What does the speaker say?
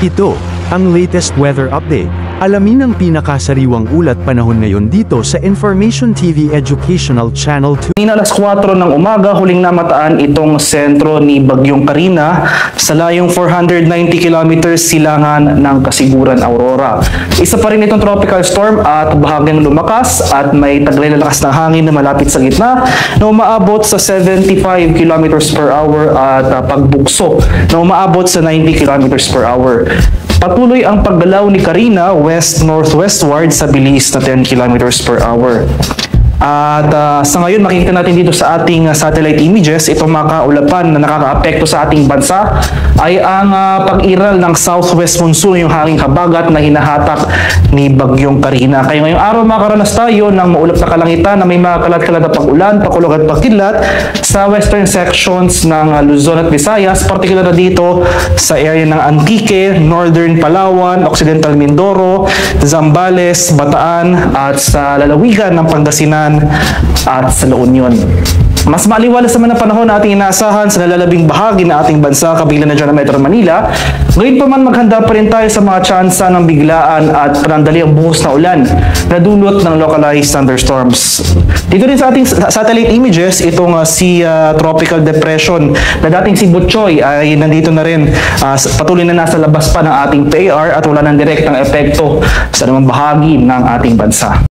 Ito, ang latest weather update. Alamin ang pinakasariwang ulat panahon ngayon dito sa Information TV Educational Channel 2. Kanina alas 4 ng umaga, huling namataan itong sentro ni Bagyong Karina sa layong 490 kilometers silangan ng Kasiguran, Aurora. Isa pa rin itong tropical storm at bahagyang lumakas at may taglay na lakas ng hangin na malapit sa gitna na umaabot sa 75 kilometers per hour at pagbukso na umaabot sa 90 kilometers per hour. Patuloy ang paggalaw ni Karina west-northwestward sa bilis na 10 kilometers per hour. At sa ngayon, makikita natin dito sa ating satellite images, itong mga kaulapan na nakakaapekto sa ating bansa ay ang pag-iral ng southwest monsoon, yung hanging habagat na hinahatak ni Bagyong Karina. Kaya ngayong araw makakaranas tayo ng maulap na kalangitan na may mga kalat-kalat na pag-ulan, pakulog at pagkidlat sa western sections ng Luzon at Visayas, particular na dito sa area ng Antique, Northern Palawan, Occidental Mindoro, Zambales, Bataan at sa lalawigan ng Pangasinan at sa La Union. Mas maliwalas naman ang panahon na ating inaasahan sa nalalabing bahagi ng ating bansa kabilang na dyan ang Metro Manila. Ngayon pa man maghanda pa rin tayo sa mga tsansa ng biglaan at panandali ang buhos na ulan na dulot ng localized thunderstorms. Dito rin sa ating satellite images, itong si Tropical Depression na dating si Butchoy ay nandito na rin, patuloy na nasa labas pa ng ating PAR at wala ng direktang epekto sa namang bahagi ng ating bansa.